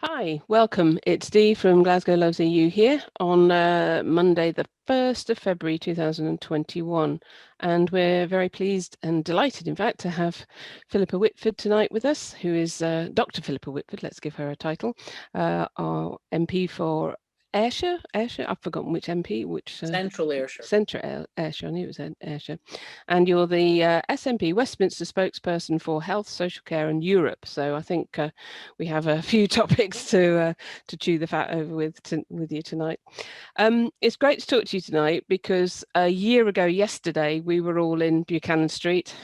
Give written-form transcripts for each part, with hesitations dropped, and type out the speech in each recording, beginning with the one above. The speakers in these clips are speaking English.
Hi, welcome. It's Dee from Glasgow Loves EU here on Monday, the 1st of February 2021. And we're very pleased and delighted, in fact, to have Philippa Whitford tonight with us, who is Dr. Philippa Whitford, let's give her a title, our MP for Ayrshire, I've forgotten which MP, which Central Ayrshire. Central Ayrshire, I knew it was Ayrshire. And you're the SNP Westminster spokesperson for Health, Social Care and Europe. So I think we have a few topics to chew the fat over with you tonight. It's great to talk to you tonight because a year ago yesterday we were all in Buchanan Street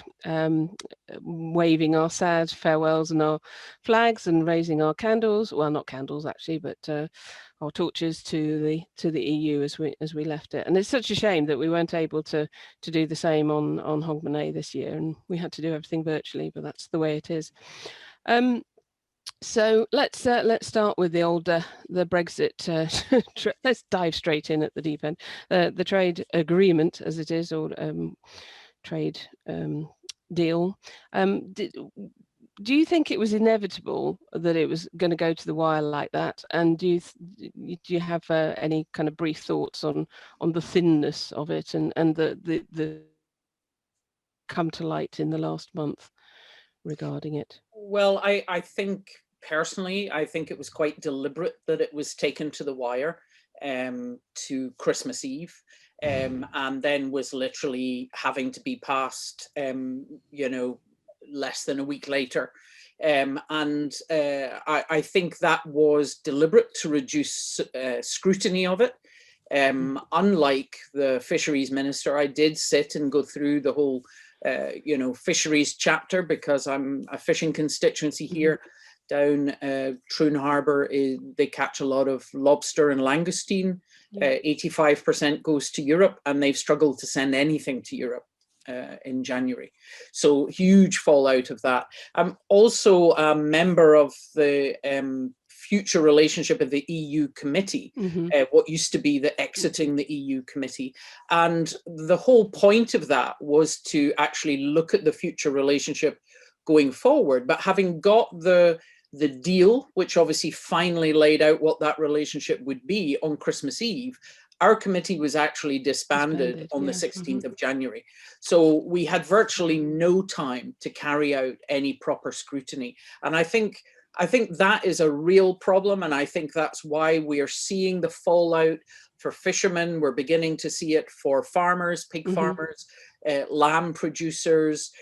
waving our sad farewells and our flags and raising our candles. Well, not candles actually, but our torches to the EU as we left it. And it's such a shame that we weren't able to do the same on Hogmanay this year, and we had to do everything virtually. But that's the way it is. So let's start with the old the Brexit. Let's dive straight in at the deep end. The trade agreement, as it is, or trade deal. Do you think it was inevitable that it was going to go to the wire like that? And do you have any kind of brief thoughts on the thinness of it and the come to light in the last month regarding it? Well, I think personally, I think it was quite deliberate that it was taken to the wire to Christmas Eve, and then was literally having to be passed, less than a week later. I think that was deliberate to reduce scrutiny of it. Unlike the fisheries minister, I did sit and go through the whole fisheries chapter because I'm a fishing constituency here down Troon Harbour. They catch a lot of lobster and langoustine. 85% goes to Europe, and they've struggled to send anything to Europe in January. So huge fallout of that. I'm also a member of the future relationship of the EU committee, what used to be the exiting the EU committee. And the whole point of that was to actually look at the future relationship going forward. But having got the deal, which obviously finally laid out what that relationship would be on Christmas Eve, our committee was actually disbanded on the 16th of January. So we had virtually no time to carry out any proper scrutiny. And I think that is a real problem. And I think that's why we are seeing the fallout for fishermen. We're beginning to see it for farmers, pig farmers, lamb producers,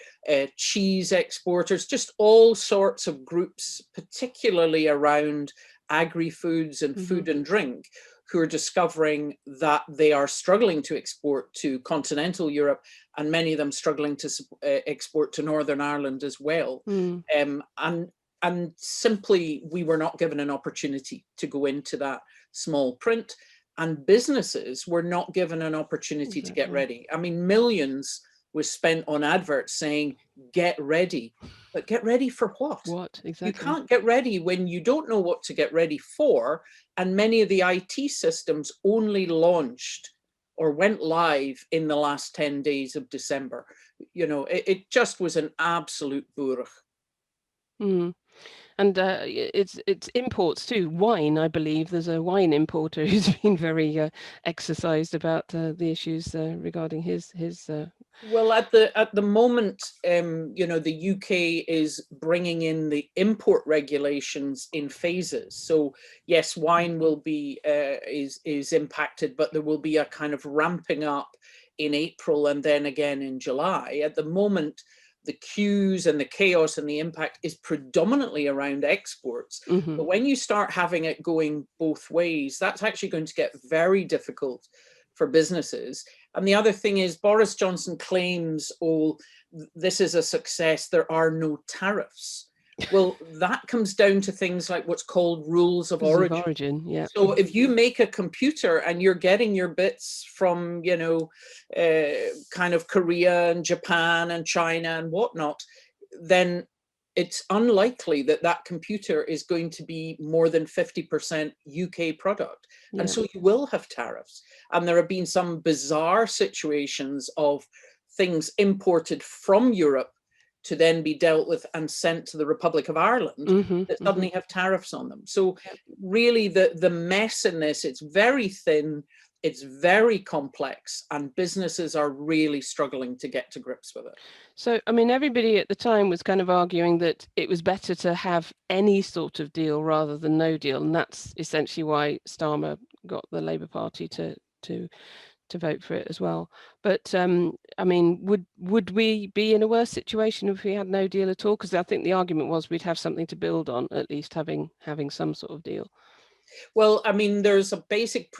cheese exporters, just all sorts of groups, particularly around agri-foods and food and drink, who are discovering that they are struggling to export to continental Europe, and many of them struggling to export to Northern Ireland as well. And simply, we were not given an opportunity to go into that small print, and businesses were not given an opportunity to get ready. I mean, millions was spent on adverts saying, get ready. But get ready for what? What, exactly? You can't get ready when you don't know what to get ready for. And many of the IT systems only launched or went live in the last 10 days of December. It just was an absolute burach. And it's imports too. Wine, I believe. There's a wine importer who's been very exercised about the issues regarding his. Well, at the moment, the UK is bringing in the import regulations in phases. So yes, wine will be is impacted, but there will be a kind of ramping up in April and then again in July. At the moment, the queues and the chaos and the impact is predominantly around exports. But when you start having it going both ways, that's actually going to get very difficult for businesses. And the other thing is, Boris Johnson claims, this is a success, there are no tariffs. Well, that comes down to things like what's called rules of origin. Yeah. So if you make a computer and you're getting your bits from, kind of Korea and Japan and China and whatnot, then it's unlikely that that computer is going to be more than 50% UK product. And so you will have tariffs. And there have been some bizarre situations of things imported from Europe to then be dealt with and sent to the Republic of Ireland that suddenly have tariffs on them. So really the mess in this, it's very thin, it's very complex, and businesses are really struggling to get to grips with it. So, I mean, everybody at the time was kind of arguing that it was better to have any sort of deal rather than no deal, and that's essentially why Starmer got the Labour Party to vote for it as well. But I mean, would we be in a worse situation if we had no deal at all? Because I think the argument was we'd have something to build on, at least having some sort of deal. Well, I mean, there's a basic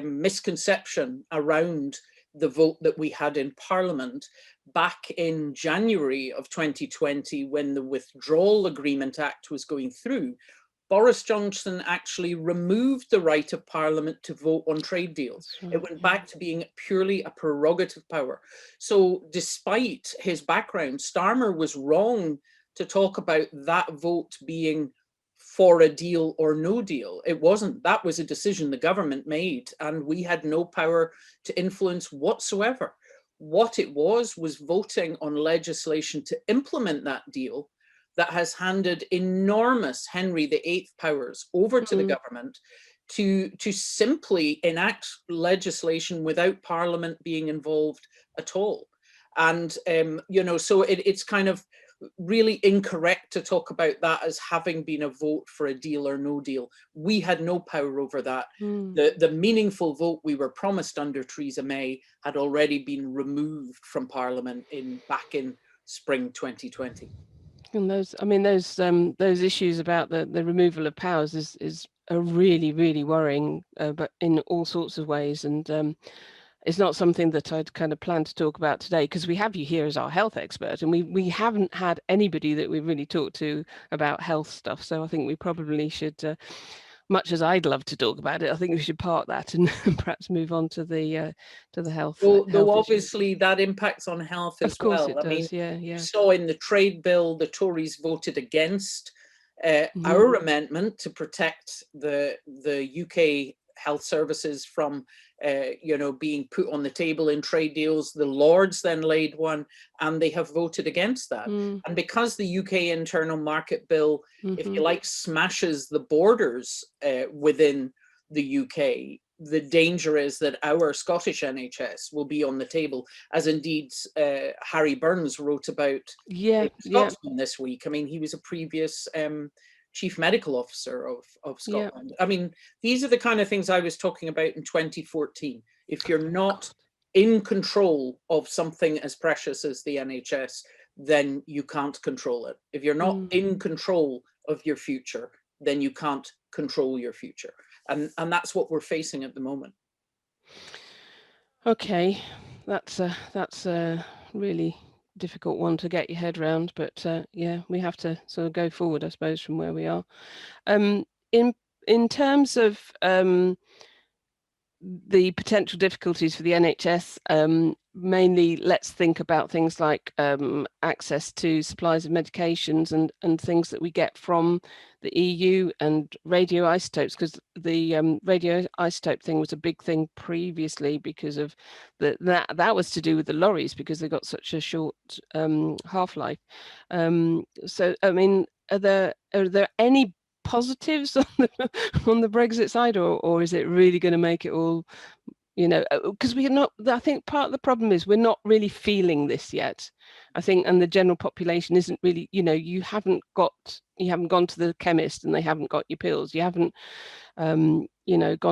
misconception around the vote that we had in Parliament back in January of 2020, when the Withdrawal Agreement Act was going through. Boris Johnson actually removed the right of Parliament to vote on trade deals. Right, it went back to being purely a prerogative power. So despite his background, Starmer was wrong to talk about that vote being for a deal or no deal. It wasn't. That was a decision the government made, and we had no power to influence whatsoever. What it was voting on legislation to implement that deal that has handed enormous Henry VIII powers over to the government to simply enact legislation without Parliament being involved at all. And, you know, so it's kind of really incorrect to talk about that as having been a vote for a deal or no deal. We had no power over that. The meaningful vote we were promised under Theresa May had already been removed from Parliament back in spring 2020. And those issues about the removal of powers is a really, really worrying, but in all sorts of ways. And it's not something that I'd kind of planned to talk about today, because we have you here as our health expert, and we haven't had anybody that we've really talked to about health stuff. So I think we probably should, much as I'd love to talk about it, I think we should park that and perhaps move on to the health. Though obviously that impacts on health as well. Of course it does. Yeah. You saw in the trade bill, the Tories voted against our amendment to protect the UK health services from being put on the table in trade deals. The Lords then laid one, and they have voted against that. And because the UK Internal Market Bill, if you like, smashes the borders within the UK, the danger is that our Scottish NHS will be on the table, as indeed Harry Burns wrote about in Scotland this week. I mean, he was a previous Chief Medical Officer of Scotland. I mean, these are the kind of things I was talking about in 2014. If you're not in control of something as precious as the NHS, then you can't control it. If you're not in control of your future, then you can't control your future. And that's what we're facing at the moment. Okay, that's a really difficult one to get your head around, but yeah, we have to sort of go forward, I suppose, from where we are. In terms of the potential difficulties for the NHS, mainly let's think about things like access to supplies of medications and things that we get from the EU and radioisotopes, because the radioisotope thing was a big thing previously because of that was to do with the lorries, because they got such a short half-life. So I mean, are there any positives on the Brexit side, or is it really going to make it all, because we're not, I think part of the problem is we're not really feeling this yet, I think, and the general population isn't really, you haven't gone to the chemist and they haven't got your pills, you haven't gone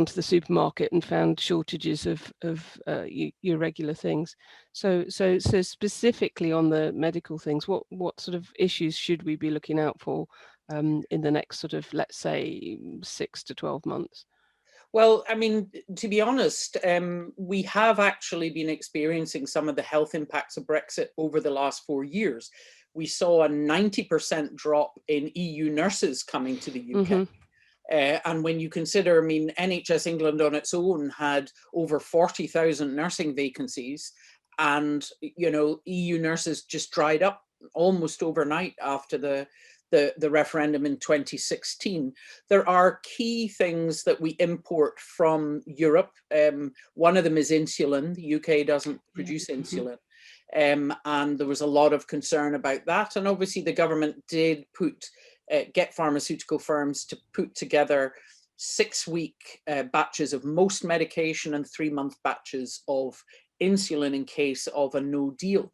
to the supermarket and found shortages of your regular things. So specifically on the medical things, what sort of issues should we be looking out for in the next sort of, let's say, 6 to 12 months? Well, I mean, to be honest, we have actually been experiencing some of the health impacts of Brexit over the last 4 years. We saw a 90% drop in EU nurses coming to the UK. And when you consider, I mean, NHS England on its own had over 40,000 nursing vacancies, and, EU nurses just dried up almost overnight after the referendum in 2016. There are key things that we import from Europe. One of them is insulin. The UK doesn't produce insulin. and there was a lot of concern about that. And obviously the government did get pharmaceutical firms to put together 6-week batches of most medication and 3-month batches of insulin in case of a no deal.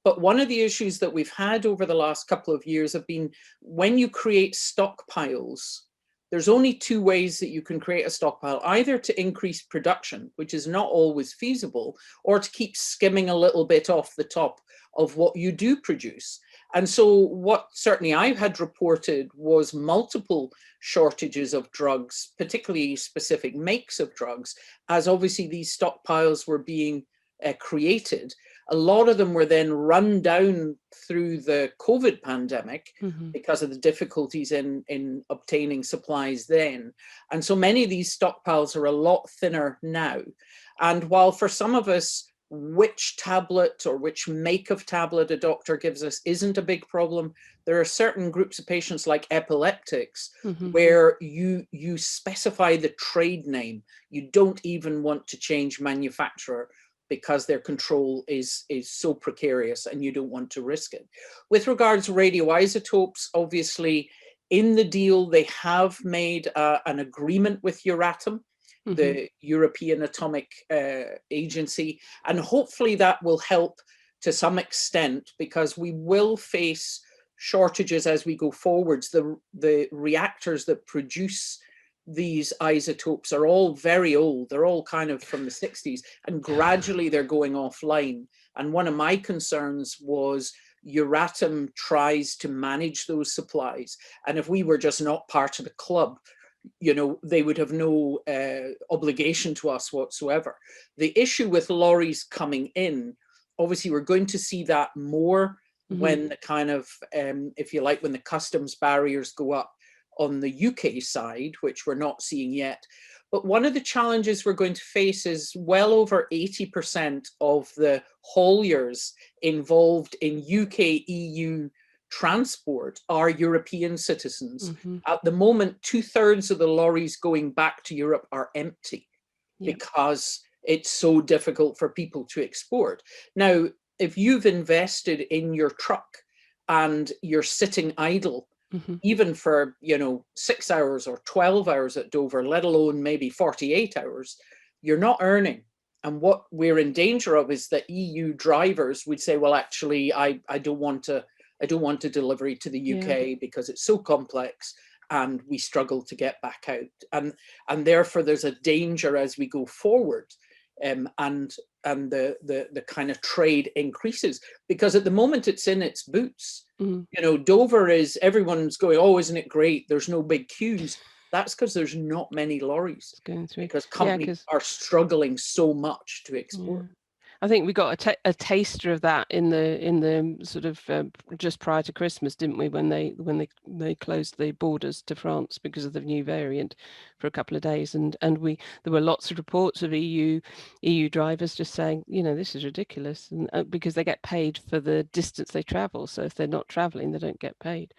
But one of the issues that we've had over the last couple of years have been when you create stockpiles, there's only 2 ways that you can create a stockpile, either to increase production, which is not always feasible, or to keep skimming a little bit off the top of what you do produce. And so what certainly I had reported was multiple shortages of drugs, particularly specific makes of drugs, as obviously these stockpiles were being created. A lot of them were then run down through the COVID pandemic because of the difficulties in obtaining supplies then. And so many of these stockpiles are a lot thinner now. And while for some of us, which tablet or which make of tablet a doctor gives us isn't a big problem, there are certain groups of patients like epileptics where you specify the trade name. You don't even want to change manufacturer because their control is so precarious and you don't want to risk it. With regards to radioisotopes, obviously in the deal, they have made an agreement with Euratom, the European Atomic Agency, and hopefully that will help to some extent because we will face shortages as we go forwards. The reactors that produce these isotopes are all very old. They're all kind of from the 60s, and gradually they're going offline. And one of my concerns was Euratom tries to manage those supplies. And if we were just not part of the club, you know, they would have no obligation to us whatsoever. The issue with lorries coming in, obviously we're going to see that more when the kind of, if you like, when the customs barriers go up on the UK side, which we're not seeing yet. But one of the challenges we're going to face is well over 80% of the hauliers involved in UK EU transport are European citizens. At the moment, 2/3 of the lorries going back to Europe are empty because it's so difficult for people to export. Now, if you've invested in your truck and you're sitting idle, even for, you know, 6 hours or 12 hours at Dover, let alone maybe 48 hours, you're not earning. And what we're in danger of is that EU drivers would say, well, actually, I don't want a delivery to the UK because it's so complex and we struggle to get back out. And therefore there's a danger as we go forward and the kind of trade increases, because at the moment it's in its boots. You know, Dover is, everyone's going, oh, isn't it great? There's no big queues. That's because there's not many lorries going through, because companies are struggling so much to export. I think we got a taster of that in the sort of just prior to Christmas, didn't we? When they closed the borders to France because of the new variant for a couple of days, and there were lots of reports of EU drivers just saying, you know, this is ridiculous, and because they get paid for the distance they travel. So if they're not traveling, they don't get paid.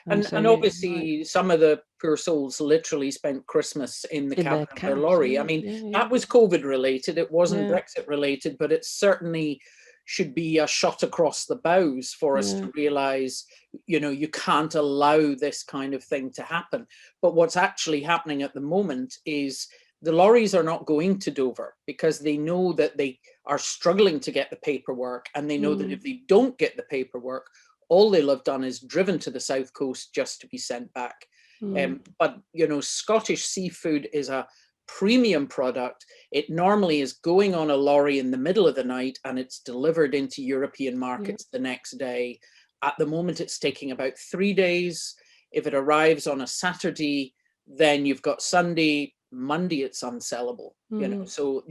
And obviously some of the poor souls literally spent Christmas in the cabin of their lorry. I mean, that was COVID related. It wasn't Brexit related, but it certainly should be a shot across the bows for us to realize, you know, you can't allow this kind of thing to happen. But what's actually happening at the moment is the lorries are not going to Dover because they know that they are struggling to get the paperwork, and they know that if they don't get the paperwork, all they'll have done is driven to the south coast just to be sent back. But, you know, Scottish seafood is a premium product. It normally is going on a lorry in the middle of the night and it's delivered into European markets the next day. At the moment, it's taking about 3 days. If it arrives on a Saturday, then you've got Sunday, Monday, it's unsellable. You know, so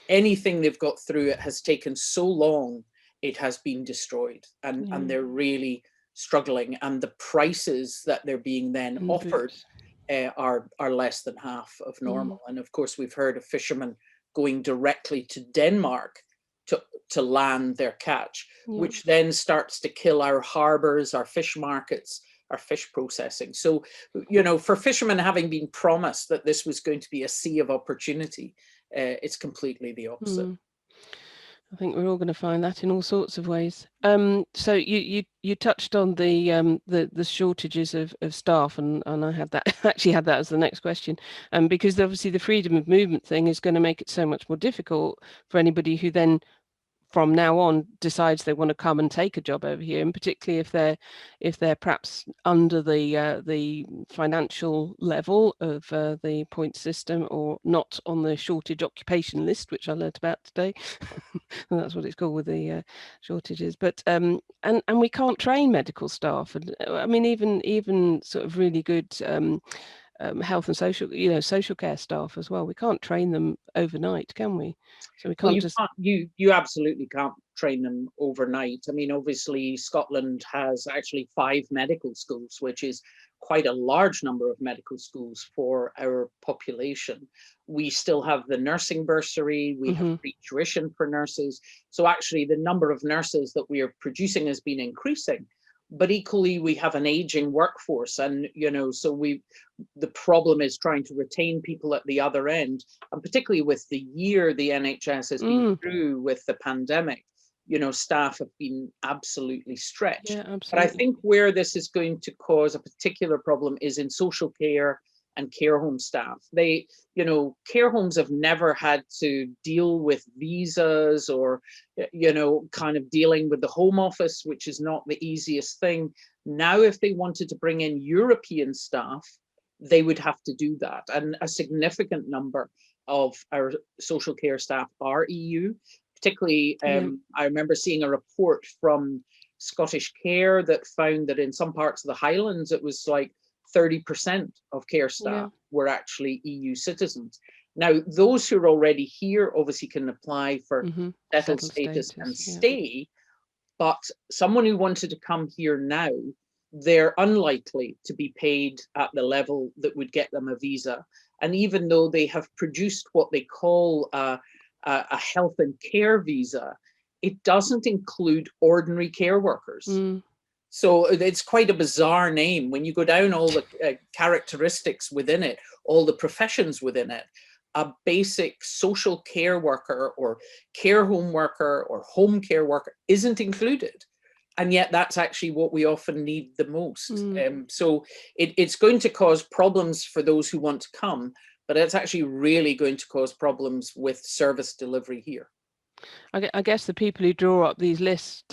anything they've got through it has taken so long, it has been destroyed, and they're really struggling, and the prices that they're being then offered are less than half of normal. And of course we've heard of fishermen going directly to Denmark to land their catch, which then starts to kill our harbors, our fish markets, our fish processing. So, you know, for fishermen having been promised that this was going to be a sea of opportunity, it's completely the opposite. I think we're all going to find that in all sorts of ways. So you touched on the shortages of staff, and I had that actually had that as the next question, because obviously the freedom of movement thing is going to make it so much more difficult for anybody who then from now on decides they want to come and take a job over here, and particularly if they're perhaps under the financial level of the point system, or not on the shortage occupation list, which I learnt about today. And that's what it's called with the shortages. But and we can't train medical staff, and I mean even sort of really good health and social care staff as well. We can't train them overnight, can we? So we Well, can't just you absolutely can't train them overnight. I mean, obviously, Scotland has actually 5 medical schools, which is quite a large number of medical schools for our population. We still have the nursing bursary, we have free tuition for nurses. So actually, the number of nurses that we are producing has been increasing. But equally, we have an aging workforce, and so the problem is trying to retain people at the other end, and particularly with the year the NHS has been through with the pandemic, staff have been absolutely stretched. Yeah, absolutely. But I think where this is going to cause a particular problem is in social care and care home staff. Care homes have never had to deal with visas or, kind of dealing with the Home Office, which is not the easiest thing. Now, if they wanted to bring in European staff, they would have to do that. And a significant number of our social care staff are EU, particularly, I remember seeing a report from Scottish Care that found that in some parts of the Highlands, it was like 30% of care staff were actually EU citizens. Now, those who are already here obviously can apply for settled status and stay, but someone who wanted to come here now, they're unlikely to be paid at the level that would get them a visa. And even though they have produced what they call a health and care visa, it doesn't include ordinary care workers. So it's quite a bizarre name. When you go down all the characteristics within it, all the professions within it, a basic social care worker or care home worker or home care worker isn't included. And yet that's actually what we often need the most. So it's going to cause problems for those who want to come, but it's actually really going to cause problems with service delivery here. I guess the people who draw up these lists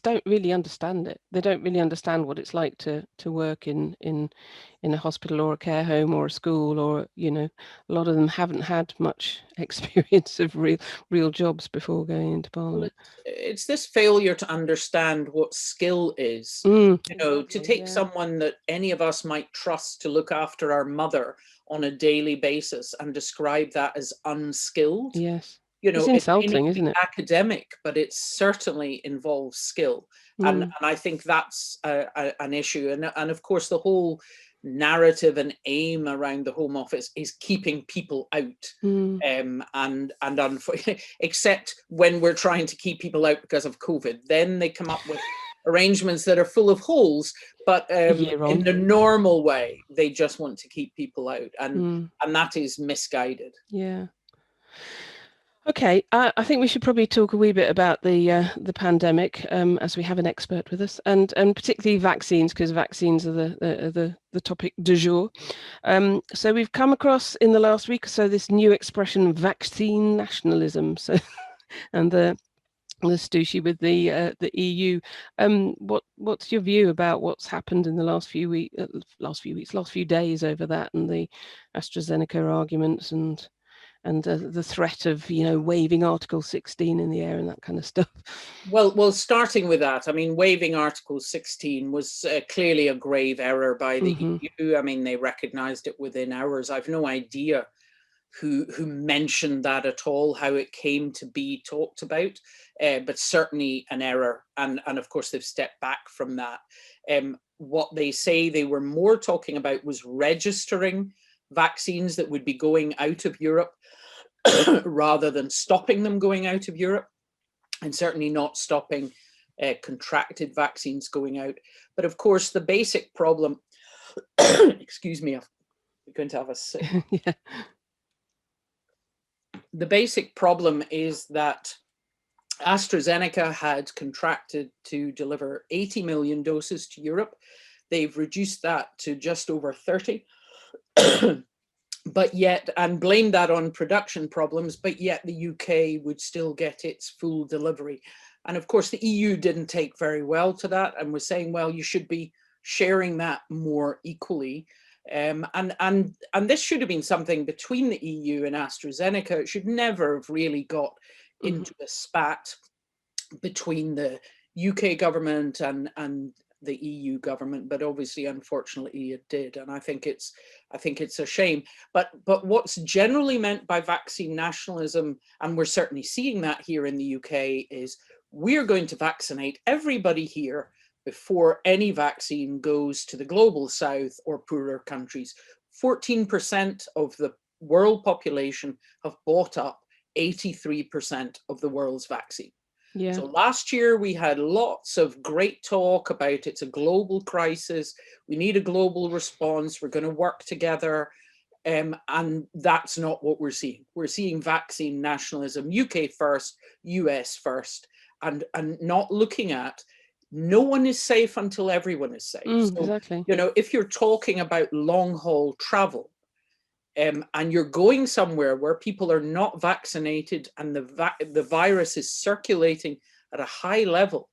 don't really understand it. They don't really understand what it's like to work in a hospital or a care home or a school, or a lot of them haven't had much experience of real jobs before going into Parliament. It's this failure to understand what skill is. To take someone that any of us might trust to look after our mother on a daily basis and describe that as unskilled. Yes. It's insulting, isn't it? Academic, but it certainly involves skill. And I think that's an issue. And of course, the whole narrative and aim around the Home Office is keeping people out. And except when we're trying to keep people out because of COVID, then they come up with arrangements that are full of holes, but in the normal way, they just want to keep people out. And that is misguided. Yeah. Okay, I think we should probably talk a wee bit about the pandemic, as we have an expert with us, and particularly vaccines, because vaccines are the topic du jour. So we've come across in the last week or so this new expression, vaccine nationalism. So, and the stooshy with the EU. What's your view about what's happened in the last few days over that, and the AstraZeneca arguments and the threat of waving Article 16 in the air and that kind of stuff? Well, starting with that, I mean, waving Article 16 was clearly a grave error by the EU. I mean, they recognised it within hours. I've no idea who mentioned that at all, how it came to be talked about, but certainly an error. And of course, they've stepped back from that. What they say they were more talking about was registering vaccines that would be going out of Europe rather than stopping them going out of Europe, and certainly not stopping contracted vaccines going out. But of course, the basic problem, excuse me, I'm going to have a sip. Yeah. The basic problem is that AstraZeneca had contracted to deliver 80 million doses to Europe. They've reduced that to just over 30. But yet, and blamed that on production problems, but yet the UK would still get its full delivery. And of course, the EU didn't take very well to that and was saying, well, you should be sharing that more equally. And this should have been something between the EU and AstraZeneca. It should never have really got into a spat between the UK government and the EU government, but obviously, unfortunately, it did, and I think it's a shame. But what's generally meant by vaccine nationalism, and we're certainly seeing that here in the UK, is we're going to vaccinate everybody here before any vaccine goes to the global south or poorer countries. 14% of the world population have bought up 83% of the world's vaccine. Yeah. So last year we had lots of great talk about it's a global crisis. We need a global response. We're going to work together. And that's not what we're seeing. We're seeing vaccine nationalism, UK first, US first, and not looking at no one is safe until everyone is safe. So, exactly. you know, if you're talking about long haul travel, and you're going somewhere where people are not vaccinated and the virus is circulating at a high level,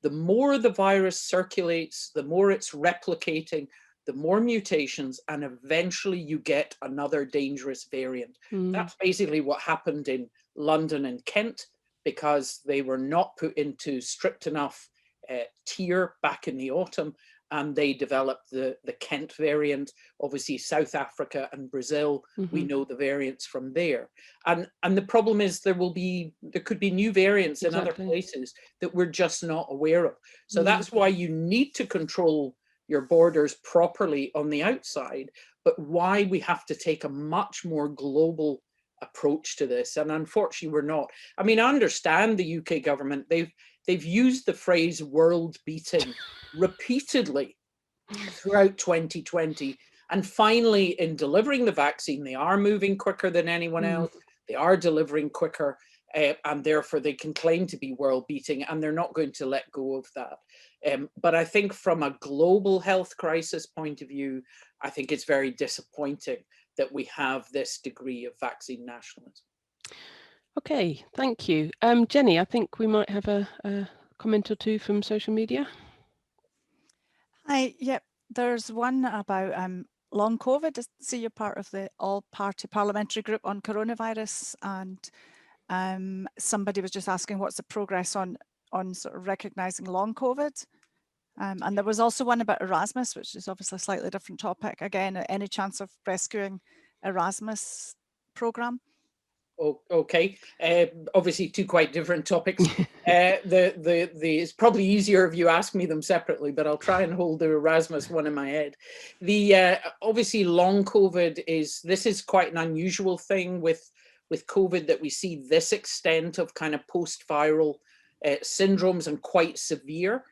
the more the virus circulates, the more it's replicating, the more mutations, and eventually you get another dangerous variant. That's basically what happened in London and Kent, because they were not put into strict enough tier back in the autumn. And they developed the Kent variant. Obviously, South Africa and Brazil, we know the variants from there. And the problem is there could be new variants in other places that we're just not aware of. So that's why you need to control your borders properly on the outside, but why we have to take a much more global approach to this. And unfortunately, we're not. I mean, I understand the UK government, they've used the phrase world beating repeatedly throughout 2020. And finally, in delivering the vaccine, they are moving quicker than anyone else. They are delivering quicker, and therefore they can claim to be world beating, and they're not going to let go of that. But I think from a global health crisis point of view, I think it's very disappointing that we have this degree of vaccine nationalism. Okay, thank you. Jenny, I think we might have a comment or two from social media. Hi, yep. There's one about long COVID. I see you're part of the all-party parliamentary group on coronavirus, and somebody was just asking what's the progress on sort of recognising long COVID. And there was also one about Erasmus, which is obviously a slightly different topic. Again, any chance of rescuing Erasmus programme? Okay, obviously two quite different topics. It's probably easier if you ask me them separately, but I'll try and hold the Erasmus one in my head. Obviously long COVID is quite an unusual thing with COVID, that we see this extent of kind of post-viral syndromes, and quite severe.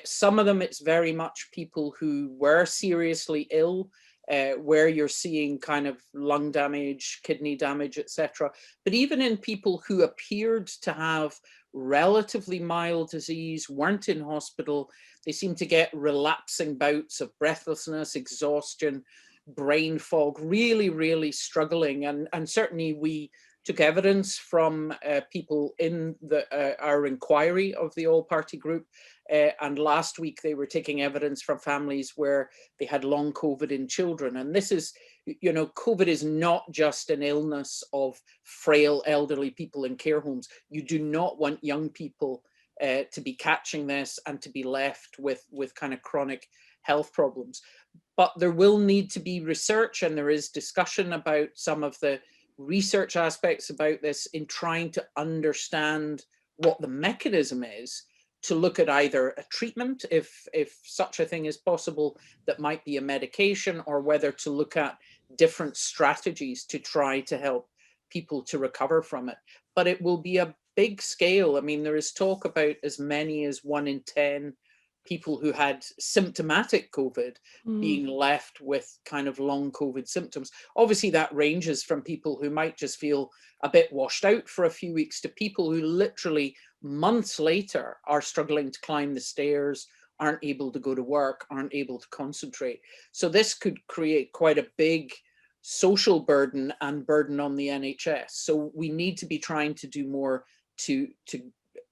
Some of them, it's very much people who were seriously ill, where you're seeing kind of lung damage, kidney damage, etc. But even in people who appeared to have relatively mild disease, weren't in hospital, they seem to get relapsing bouts of breathlessness, exhaustion, brain fog, really, really struggling. And certainly we took evidence from people in our inquiry of the all-party group. And last week they were taking evidence from families where they had long COVID in children. And this is, you know, COVID is not just an illness of frail elderly people in care homes. You do not want young people to be catching this and to be left with kind of chronic health problems. But there will need to be research, and there is discussion about some of the research aspects about this in trying to understand what the mechanism is, to look at either a treatment, if such a thing is possible, that might be a medication, or whether to look at different strategies to try to help people to recover from it. But it will be a big scale. I mean, there is talk about as many as 1 in 10 people who had symptomatic COVID being left with kind of long COVID symptoms. Obviously, that ranges from people who might just feel a bit washed out for a few weeks to people who literally months later are struggling to climb the stairs, aren't able to go to work, aren't able to concentrate. So this could create quite a big social burden and burden on the NHS. So we need to be trying to do more to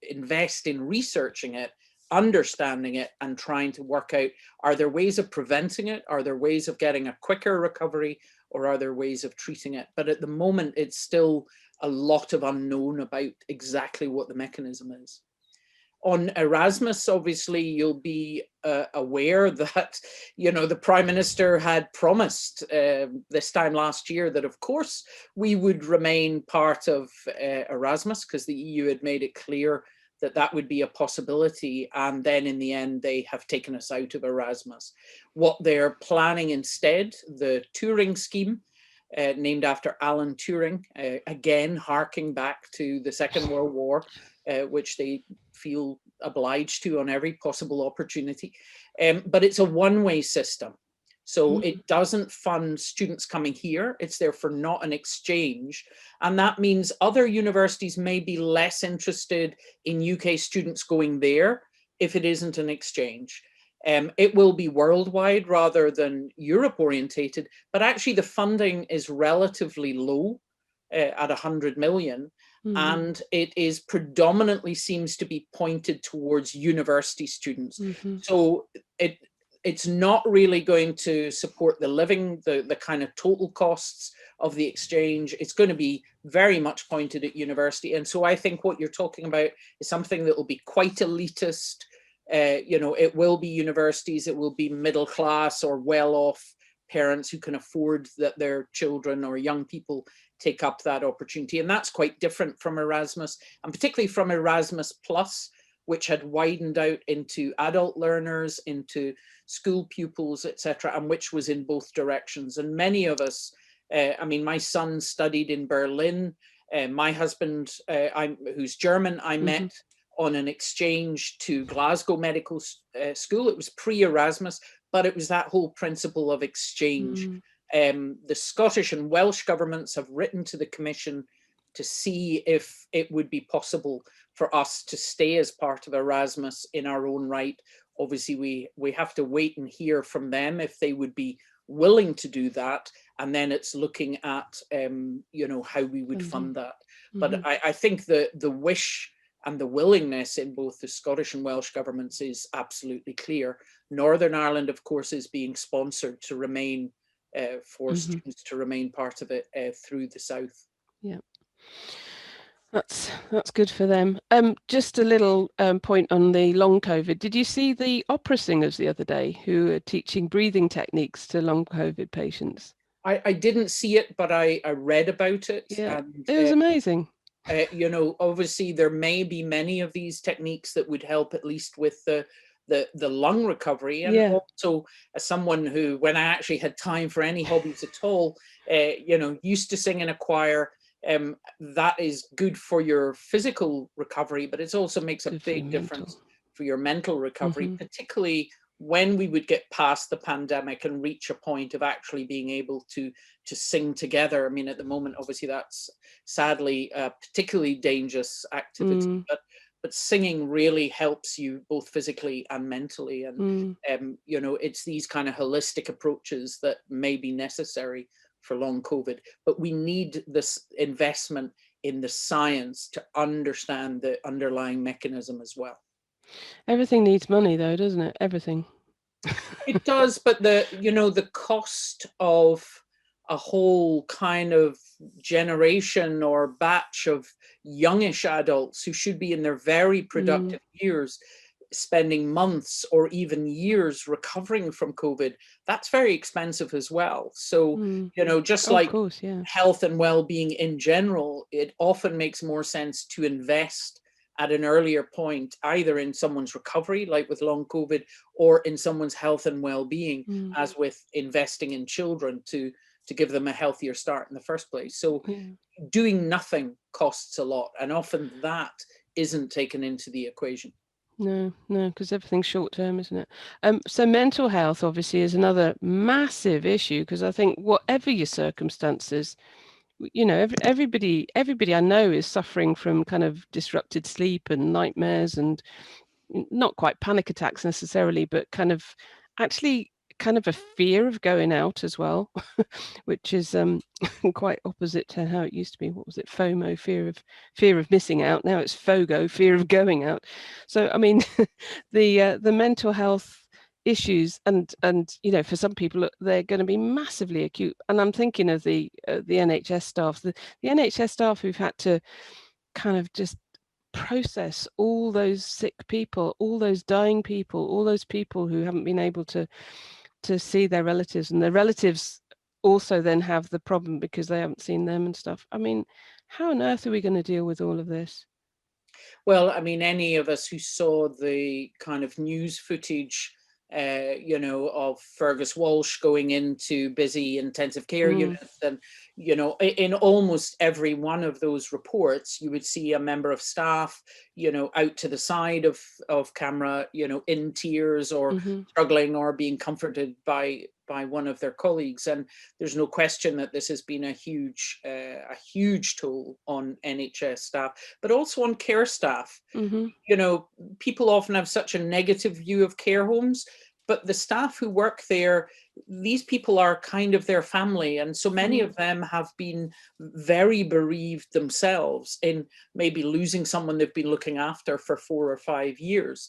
invest in researching it, understanding it, and trying to work out, are there ways of preventing it? Are there ways of getting a quicker recovery? Or are there ways of treating it? But at the moment, it's still a lot of unknown about exactly what the mechanism is. On Erasmus, obviously, you'll be aware that, you know, the Prime Minister had promised this time last year that, of course, we would remain part of Erasmus, because the EU had made it clear that that would be a possibility. And then in the end, they have taken us out of Erasmus. What they're planning instead, the Turing scheme, named after Alan Turing, again, harking back to the Second World War, which they feel obliged to on every possible opportunity. But it's a one-way system. So it doesn't fund students coming here. It's therefore not an exchange. And that means other universities may be less interested in UK students going there if it isn't an exchange. It will be worldwide rather than Europe orientated, but actually the funding is relatively low at 100 million. And it is predominantly seems to be pointed towards university students. So it's not really going to support the living, the kind of total costs of the exchange. It's going to be very much pointed at university. And so I think what you're talking about is something that will be quite elitist. You know, it will be universities, it will be middle class or well-off parents who can afford that their children or young people take up that opportunity. And that's quite different from Erasmus, and particularly from Erasmus Plus, which had widened out into adult learners, into school pupils, etc., and which was in both directions. And many of us, I mean, my son studied in Berlin. My husband, who's German, I met on an exchange to Glasgow Medical School. It was pre-Erasmus, but it was that whole principle of exchange. The Scottish and Welsh governments have written to the Commission to see if it would be possible for us to stay as part of Erasmus in our own right. Obviously, we have to wait and hear from them if they would be willing to do that. And then it's looking at, you know, how we would fund that. But I think the wish and the willingness in both the Scottish and Welsh governments is absolutely clear. Northern Ireland, of course, is being sponsored to remain, for students to remain part of it through the South. Yeah. That's good for them. Just a little point on the long COVID. Did you see the opera singers the other day who are teaching breathing techniques to long COVID patients? I didn't see it, but I read about it. Yeah, and, it was amazing. You know, obviously there may be many of these techniques that would help at least with the lung recovery. And also as someone who, when I actually had time for any hobbies at all, you know, used to sing in a choir, that is good for your physical recovery, but it also makes a big difference for your mental recovery, particularly when we would get past the pandemic and reach a point of actually being able to sing together. I mean, at the moment, obviously, that's sadly a particularly dangerous activity, but singing really helps you both physically and mentally. And, you know, it's these kind of holistic approaches that may be necessary for long COVID, but we need this investment in the science to understand the underlying mechanism as well. Everything needs money though, doesn't it? Everything. It does, but the cost of a whole kind of generation or batch of youngish adults who should be in their very productive years, spending months or even years recovering from COVID, that's very expensive as well. So, you know, just like health and well-being in general, it often makes more sense to invest at an earlier point, either in someone's recovery, like with long COVID, or in someone's health and well-being, as with investing in children to give them a healthier start in the first place. So doing nothing costs a lot, and often that isn't taken into the equation. No, because everything's short term, isn't it? So mental health obviously is another massive issue, because I think whatever your circumstances, everybody I know is suffering from kind of disrupted sleep and nightmares, and not quite panic attacks necessarily, but actually kind of a fear of going out as well, which is quite opposite to how it used to be. What was it? FOMO, fear of missing out. Now it's FOGO, fear of going out. So I mean, the mental health issues, and for some people they're going to be massively acute. And I'm thinking of the NHS staff, the NHS staff who've had to kind of just process all those sick people, all those dying people, all those people who haven't been able to see their relatives, and their relatives also then have the problem because they haven't seen them and stuff. I mean, how on earth are we going to deal with all of this? Well, I mean, any of us who saw the kind of news footage, of Fergus Walsh going into busy intensive care units, and, in almost every one of those reports, you would see a member of staff, out to the side of camera, in tears or struggling or being comforted by one of their colleagues. And there's no question that this has been a huge toll on NHS staff, but also on care staff. People often have such a negative view of care homes, but the staff who work there, these people are kind of their family. And so many of them have been very bereaved themselves in maybe losing someone they've been looking after for 4 or 5 years.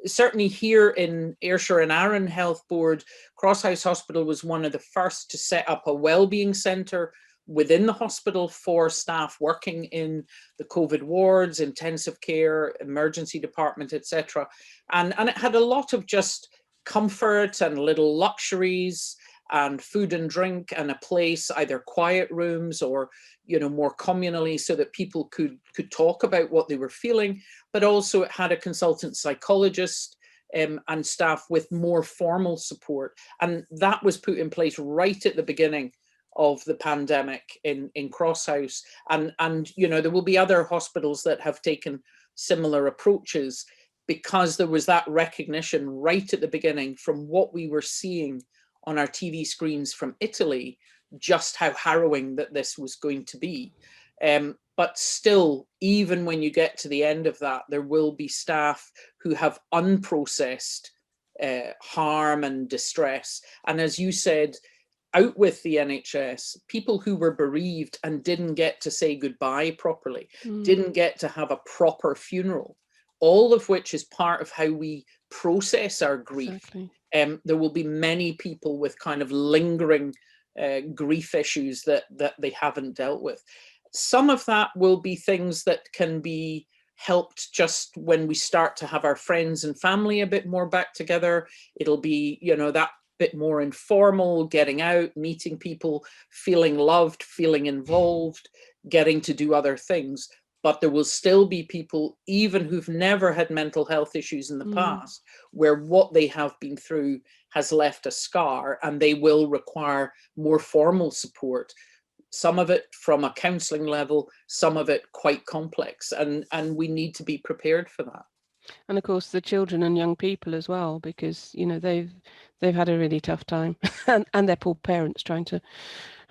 Certainly here in Ayrshire and Arran Health Board, Crosshouse Hospital was one of the first to set up a wellbeing centre within the hospital for staff working in the COVID wards, intensive care, emergency department, etc. And it had a lot of just comfort and little luxuries and food and drink, and a place, either quiet rooms or more communally, so that people could talk about what they were feeling. But also it had a consultant psychologist and staff with more formal support, and that was put in place right at the beginning of the pandemic in Crosshouse. And there will be other hospitals that have taken similar approaches, because there was that recognition right at the beginning from what we were seeing on our TV screens from Italy, just how harrowing that this was going to be. But still, even when you get to the end of that, there will be staff who have unprocessed harm and distress. And as you said, out with the NHS, people who were bereaved and didn't get to say goodbye properly, didn't get to have a proper funeral, all of which is part of how we process our grief. Exactly. There will be many people with kind of lingering grief issues that they haven't dealt with. Some of that will be things that can be helped just when we start to have our friends and family a bit more back together. It'll be, that bit more informal, getting out, meeting people, feeling loved, feeling involved, getting to do other things. But there will still be people, even who've never had mental health issues in the past, where what they have been through has left a scar, and they will require more formal support. Some of it from a counselling level, some of it quite complex, and we need to be prepared for that. And of course the children and young people as well, because they've had a really tough time, and their poor parents trying to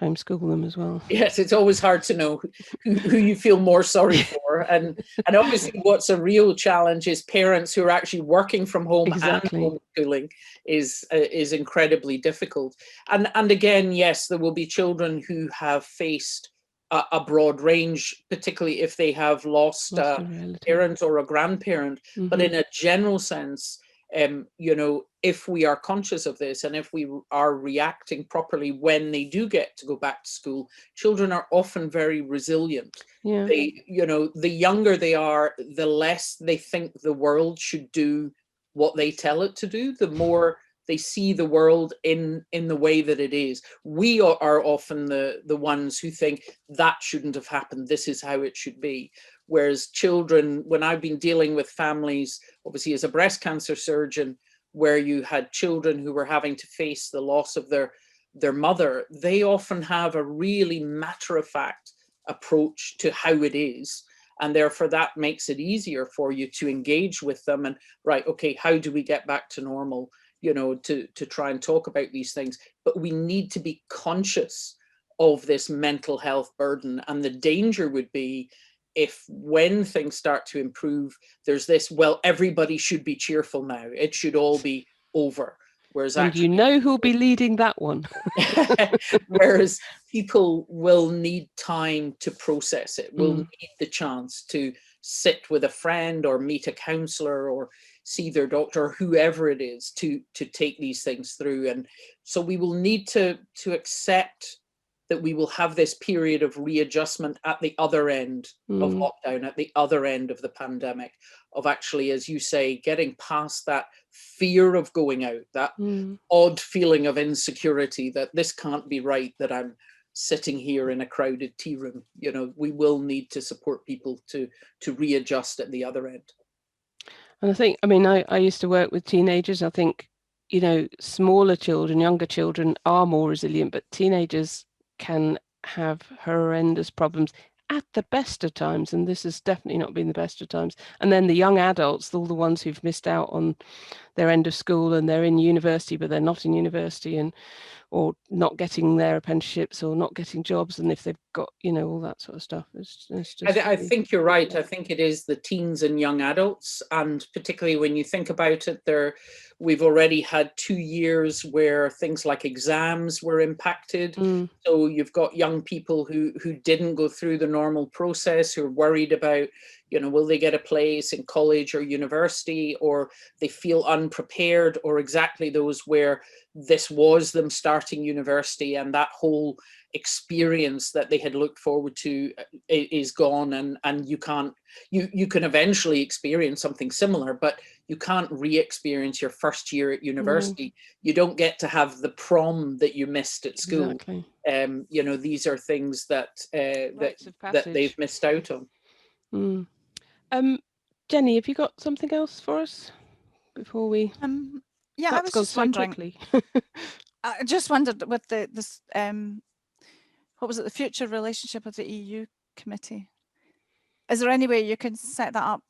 homeschool them as well. Yes, it's always hard to know who you feel more sorry for, and obviously what's a real challenge is parents who are actually working from home. Exactly. And homeschooling is incredibly difficult. And again, yes, there will be children who have faced a broad range, particularly if they have lost a parent or a grandparent. But in a general sense, if we are conscious of this, and if we are reacting properly when they do get to go back to school, children are often very resilient. Yeah. They, the younger they are, the less they think the world should do what they tell it to do, the more they see the world in the way that it is. We are often the ones who think that shouldn't have happened, this is how it should be. Whereas children, when I've been dealing with families, obviously as a breast cancer surgeon, where you had children who were having to face the loss of their mother, they often have a really matter-of-fact approach to how it is. And therefore that makes it easier for you to engage with them and, right, okay, how do we get back to normal, you know, to try and talk about these things. But we need to be conscious of this mental health burden, and the danger would be if, when things start to improve, there's this, well, everybody should be cheerful now, it should all be over. Whereas And actually, you know who'll be leading that one. whereas people will need time to process it, will need the chance to sit with a friend or meet a counsellor or see their doctor, whoever it is, to take these things through. And so we will need to accept that we will have this period of readjustment at the other end of lockdown, at the other end of the pandemic, of actually, as you say, getting past that fear of going out, that odd feeling of insecurity that this can't be right, that I'm sitting here in a crowded tea room. You know, we will need to support people to readjust at the other end. And I think, I mean, I used to work with teenagers. I think, you know, smaller children, younger children are more resilient, but teenagers can have horrendous problems at the best of times, and this has definitely not been the best of times. And then the young adults, all the ones who've missed out on their end of school and they're in university but they're not in university, and or not getting their apprenticeships or not getting jobs, and if they've got, you know, all that sort of stuff. It's just I think you're right. I think it is the teens and young adults, and particularly when you think about it, we've already had 2 years where things like exams were impacted. So you've got young people who didn't go through the normal process, who are worried about, you know, will they get a place in college or university, or they feel unprepared, or exactly those where this was them starting university and that whole experience that they had looked forward to is gone, and you can eventually experience something similar, but you can't re-experience your first year at university. You don't get to have the prom that you missed at school. Exactly. You know, these are things that they've missed out on. Jenny, have you got something else for us before we? Yeah, I was just wondering. Quickly. I just wondered with this what was it, the future relationship with the EU committee? Is there any way you can set that up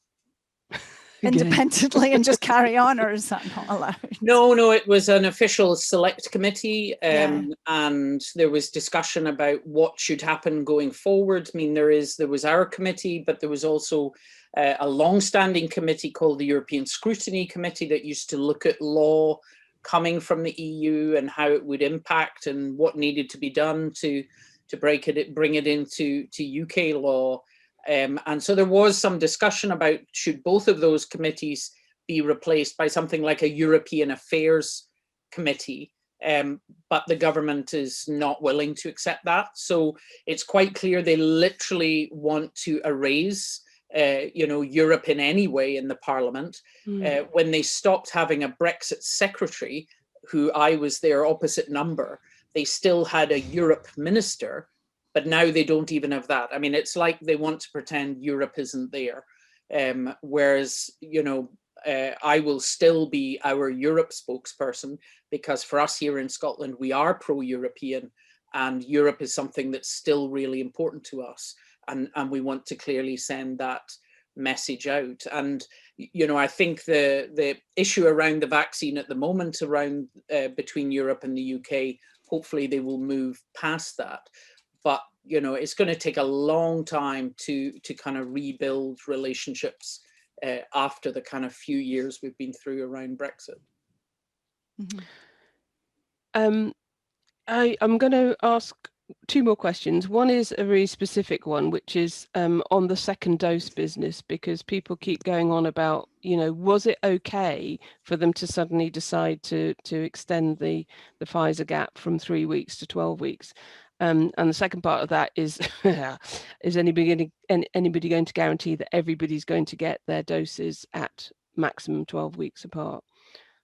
independently and just carry on, or is that not allowed? No, it was an official select committee, and there was discussion about what should happen going forward. I mean, there was our committee, but there was also a long-standing committee called the European Scrutiny Committee that used to look at law coming from the EU and how it would impact and what needed to be done to bring it into UK law. And so there was some discussion about should both of those committees be replaced by something like a European Affairs Committee, but the government is not willing to accept that. So it's quite clear they literally want to erase Europe in any way in the Parliament. When they stopped having a Brexit secretary, who I was their opposite number, they still had a Europe minister, but now they don't even have that. I mean, it's like they want to pretend Europe isn't there. Whereas, you know, I will still be our Europe spokesperson, because for us here in Scotland, we are pro-European, and Europe is something that's still really important to us. And we want to clearly send that message out. And, you know, I think the issue around the vaccine at the moment around between Europe and the UK, hopefully they will move past that. But, you know, it's going to take a long time to kind of rebuild relationships after the kind of few years we've been through around Brexit. I'm going to ask 2 more questions. One is a very specific one, which is on the second dose business, because people keep going on about, you know, was it okay for them to suddenly decide to extend the Pfizer gap from 3 weeks to 12 weeks? And the second part of that is, is anybody going to guarantee that everybody's going to get their doses at maximum 12 weeks apart?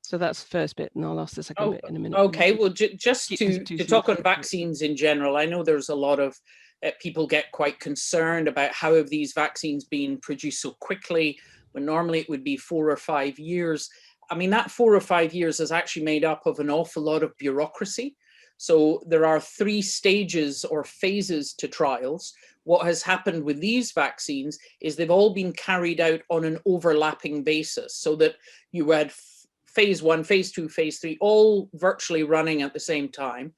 So that's the first bit, and I'll ask the second bit in a minute. Okay, well, just to talk on vaccines in general, I know there's a lot of people get quite concerned about how have these vaccines been produced so quickly, when normally it would be 4 or 5 years. I mean, that 4 or 5 years is actually made up of an awful lot of bureaucracy. So there are 3 stages or phases to trials. What has happened with these vaccines is they've all been carried out on an overlapping basis, so that you had phase 1, phase 2, phase 3, all virtually running at the same time.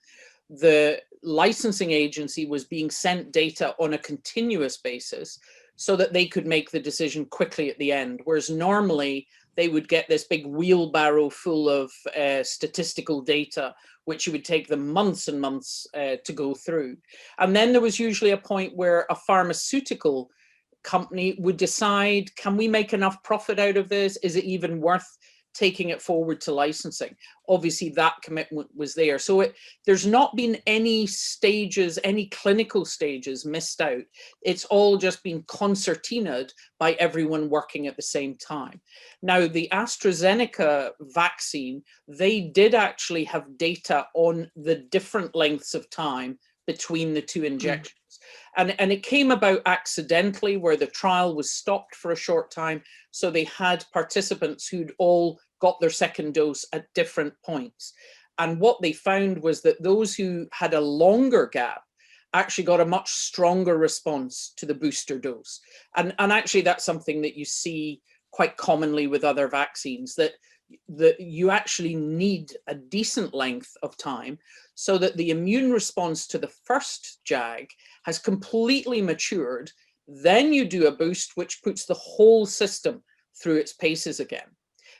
The licensing agency was being sent data on a continuous basis so that they could make the decision quickly at the end, whereas normally they would get this big wheelbarrow full of statistical data, which would take them months and months to go through. And then there was usually a point where a pharmaceutical company would decide, can we make enough profit out of this? Is it even worth taking it forward to licensing? Obviously that commitment was there. So there's not been any stages, any clinical stages missed out. It's all just been concertinaed by everyone working at the same time. Now, the AstraZeneca vaccine, they did actually have data on the different lengths of time between the 2 injections. And it came about accidentally, where the trial was stopped for a short time. So they had participants who'd all got their second dose at different points. And what they found was that those who had a longer gap actually got a much stronger response to the booster dose. And actually that's something that you see quite commonly with other vaccines, that you actually need a decent length of time so that the immune response to the first JAG has completely matured. Then you do a boost, which puts the whole system through its paces again.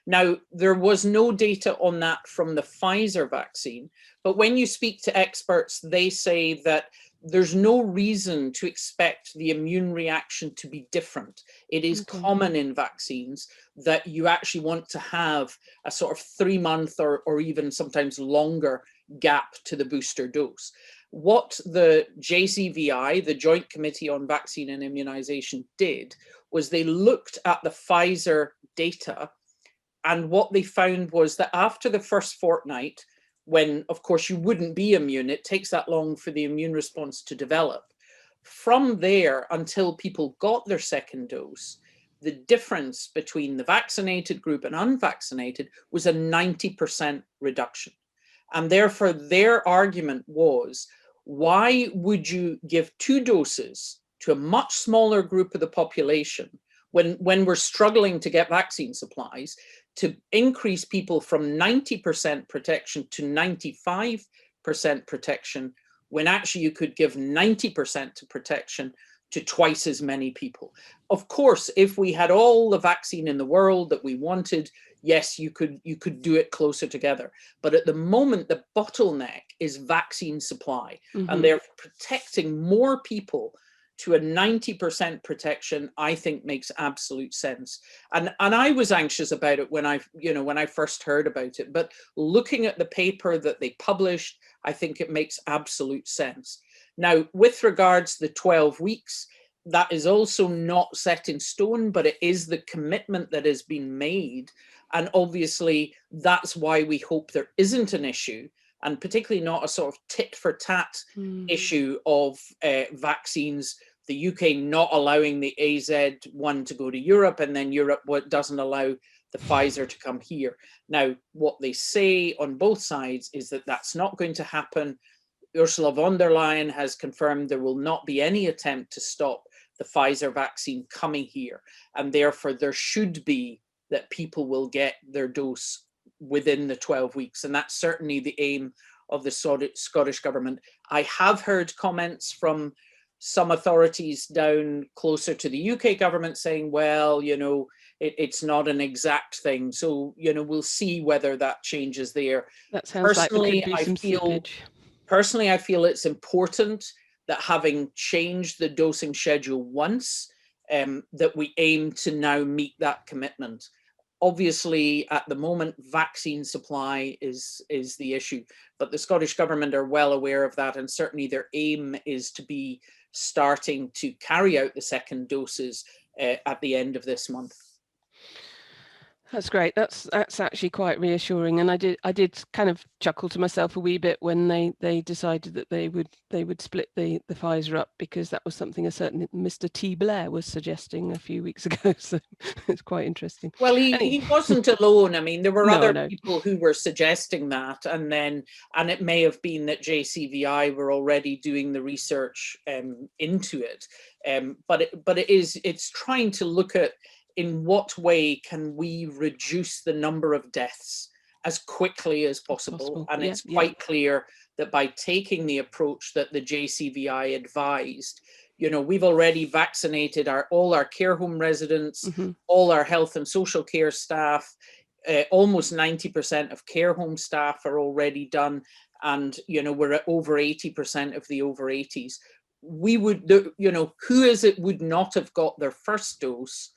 Now, there was no data on that from the Pfizer vaccine, but when you speak to experts, they say that there's no reason to expect the immune reaction to be different. It is common in vaccines that you actually want to have a sort of 3-month or even sometimes longer gap to the booster dose. What the JCVI, the Joint Committee on Vaccine and Immunization, did was they looked at the Pfizer data, and what they found was that after the first fortnight, when of course you wouldn't be immune, it takes that long for the immune response to develop. From there until people got their second dose, the difference between the vaccinated group and unvaccinated was a 90% reduction. And therefore their argument was, why would you give 2 doses to a much smaller group of the population when we're struggling to get vaccine supplies, to increase people from 90% protection to 95% protection, when actually you could give 90% protection to twice as many people? Of course, if we had all the vaccine in the world that we wanted, yes, you could do it closer together. But at the moment, the bottleneck is vaccine supply, and they're protecting more people to a 90% protection, I think makes absolute sense. And I was anxious about it when I first heard about it, but looking at the paper that they published, I think it makes absolute sense. Now, with regards to the 12 weeks, that is also not set in stone, but it is the commitment that has been made. And obviously, that's why we hope there isn't an issue, and particularly not a sort of tit for tat issue of vaccines, the UK not allowing the AZ one to go to Europe, and then Europe doesn't allow the Pfizer to come here. Now, what they say on both sides is that that's not going to happen. Ursula von der Leyen has confirmed there will not be any attempt to stop the Pfizer vaccine coming here. And therefore, there should be that people will get their dose within the 12 weeks. And that's certainly the aim of the Scottish government. I have heard comments from some authorities down closer to the UK government saying, well, it's not an exact thing. So, we'll see whether that changes there. That sounds like there could be some slippage. Personally, I feel it's important that, having changed the dosing schedule once, that we aim to now meet that commitment. Obviously, at the moment, vaccine supply is the issue, but the Scottish government are well aware of that, and certainly their aim is to be starting to carry out the second doses at the end of this month. That's great. That's actually quite reassuring, and I did kind of chuckle to myself a wee bit when they decided that they would split the Pfizer up, because that was something a certain Mr. T. Blair was suggesting a few weeks ago. So it's quite interesting. Well, he wasn't alone. I mean, there were other No. people who were suggesting that, and it may have been that JCVI were already doing the research into it. But it's trying to look at in what way can we reduce the number of deaths as quickly as possible. And it's quite clear that by taking the approach that the JCVI advised, we've already vaccinated all our care home residents, all our health and social care staff. Almost 90% of care home staff are already done. And, we're at over 80% of the over 80s. We would, who is it would not have got their first dose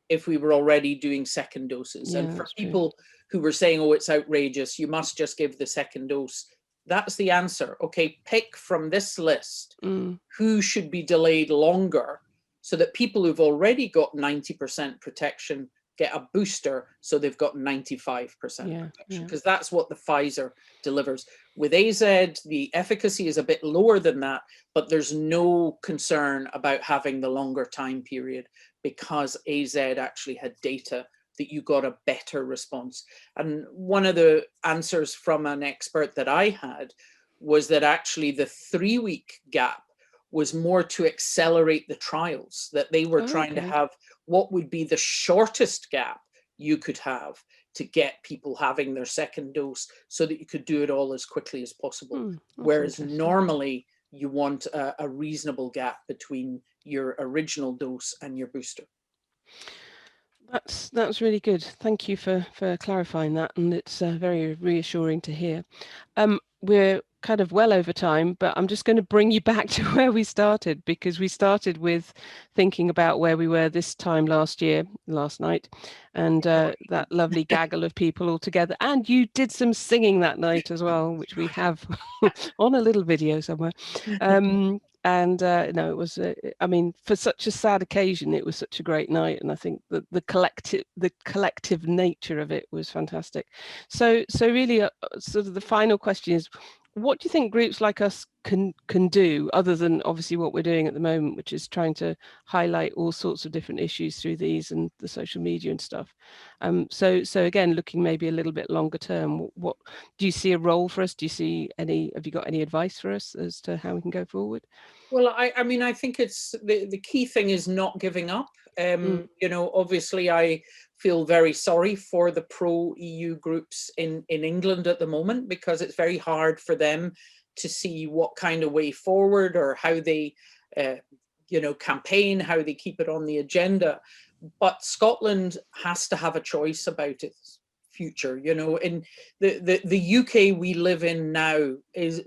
if we were already doing second doses? And for people who were saying, oh, it's outrageous, you must just give the second dose, that's the answer. Okay, pick from this list who should be delayed longer, so that people who've already got 90% protection get a booster, so they've got 95% protection, because that's what the Pfizer delivers. With AZ, the efficacy is a bit lower than that, but there's no concern about having the longer time period, because AZ actually had data that you got a better response. And one of the answers from an expert that I had was that actually the 3-week gap was more to accelerate the trials, that they were trying to have what would be the shortest gap you could have to get people having their second dose, so that you could do it all as quickly as possible. Whereas normally you want a reasonable gap between your original dose and your booster. That's really good. Thank you for clarifying that, and it's very reassuring to hear. We're kind of well over time, but I'm just going to bring you back to where we started, because we started with thinking about where we were this time last night, and that lovely gaggle of people all together. And you did some singing that night as well, which we have on a little video somewhere. And no, it was, I mean, for such a sad occasion, it was such a great night. And I think that the collective nature of it was fantastic. So really, sort of the final question is, what do you think groups like us can do, other than obviously what we're doing at the moment, which is trying to highlight all sorts of different issues through these and the social media and stuff? So again, looking maybe a little bit longer term, what do you see a role for us? Have you got any advice for us as to how we can go forward? Well, I mean, I think it's the key thing is not giving up. Obviously I feel very sorry for the pro-EU groups in England at the moment, because it's very hard for them to see what kind of way forward, or how they, campaign, how they keep it on the agenda. But Scotland has to have a choice about its future. In the UK we live in now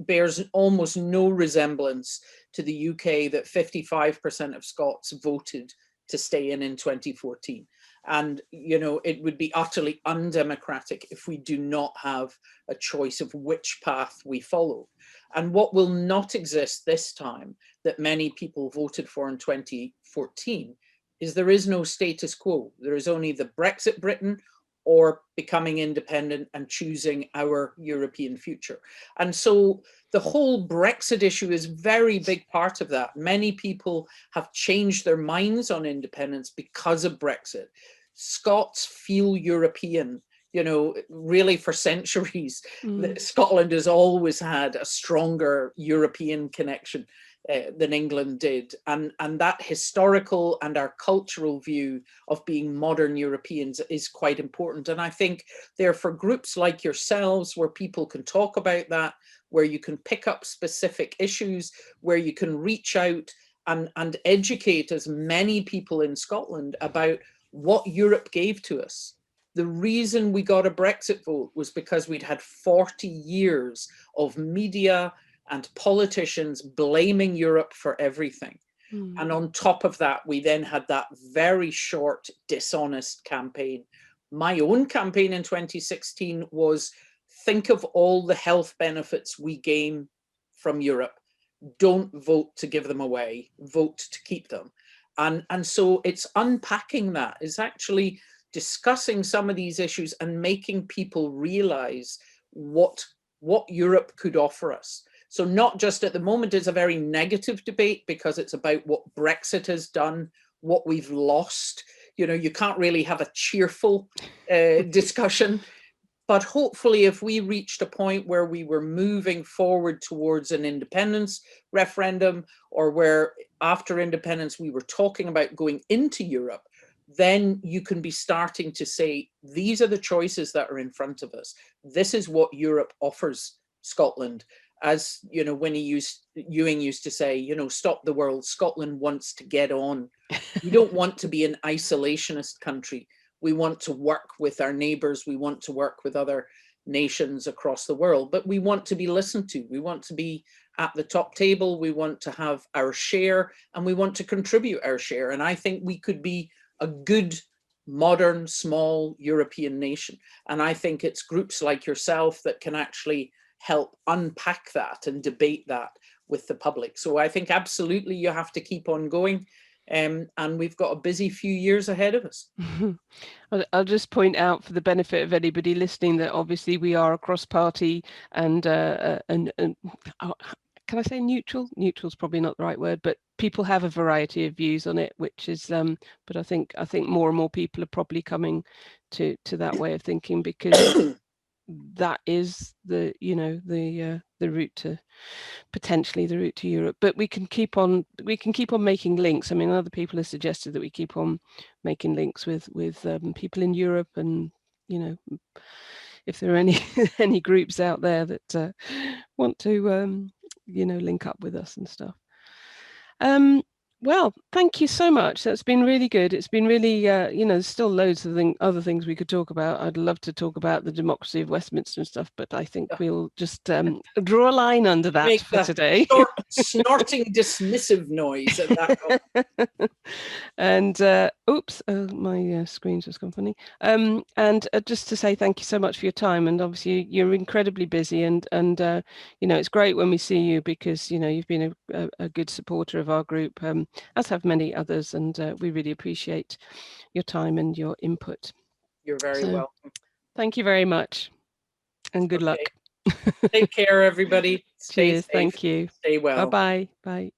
bears almost no resemblance to the UK that 55% of Scots voted to stay in 2014. And, it would be utterly undemocratic if we do not have a choice of which path we follow. And what will not exist this time, that many people voted for in 2014, is there is no status quo. There is only the Brexit Britain, or becoming independent and choosing our European future. And so the whole Brexit issue is a very big part of that. Many people have changed their minds on independence because of Brexit. Scots feel European, really for centuries. Scotland has always had a stronger European connection than England did. And that historical and our cultural view of being modern Europeans is quite important. And I think therefore groups like yourselves, where people can talk about that, where you can pick up specific issues, where you can reach out and educate as many people in Scotland about what Europe gave to us. The reason we got a Brexit vote was because we'd had 40 years of media and politicians blaming Europe for everything. And on top of that, we then had that very short, dishonest campaign. My own campaign in 2016 was, think of all the health benefits we gain from Europe. Don't vote to give them away, vote to keep them. And so it's unpacking that. It's actually discussing some of these issues and making people realize what Europe could offer us. So not just at the moment, it's a very negative debate because it's about what Brexit has done, what we've lost. You know, you can't really have a cheerful discussion. But hopefully, if we reached a point where we were moving forward towards an independence referendum, or where after independence we were talking about going into Europe, then you can be starting to say, these are the choices that are in front of us. This is what Europe offers Scotland. As you know, Ewing used to say, you know, stop the world. Scotland wants to get on. We don't want to be an isolationist country. We want to work with our neighbours. We want to work with other nations across the world, but we want to be listened to. We want to be at the top table. We want to have our share, and we want to contribute our share. And I think we could be a good, modern, small European nation. And I think it's groups like yourself that can actually help unpack that and debate that with the public. So I think absolutely you have to keep on going. And we've got a busy few years ahead of us. I'll just point out, for the benefit of anybody listening, that obviously we are a cross-party and can I say neutral? Neutral is probably not the right word, but people have a variety of views on it, which is but I think more and more people are probably coming to that way of thinking, because that is the, you know, the route to, potentially the route to Europe. But we can keep on making links. I mean, other people have suggested that we keep on making links with people in Europe, and you know, if there are any groups out there that want to you know, link up with us and stuff. Well, thank you so much. That's been really good. It's been really, you know, there's still loads of other things we could talk about. I'd love to talk about the democracy of Westminster and stuff, but I think we'll just draw a line under that Make for today. Snorting dismissive noise at that. And oops, my screen's just gone funny. And just to say thank you so much for your time. And obviously you're incredibly busy, and you know, it's great when we see you, because you know, you've been a good supporter of our group, as have many others, and we really appreciate your time and your input. You're very welcome. Thank you very much, and good luck. Take care, everybody. Stay Cheers. safe. Thank you. Stay well. Bye-bye. Bye.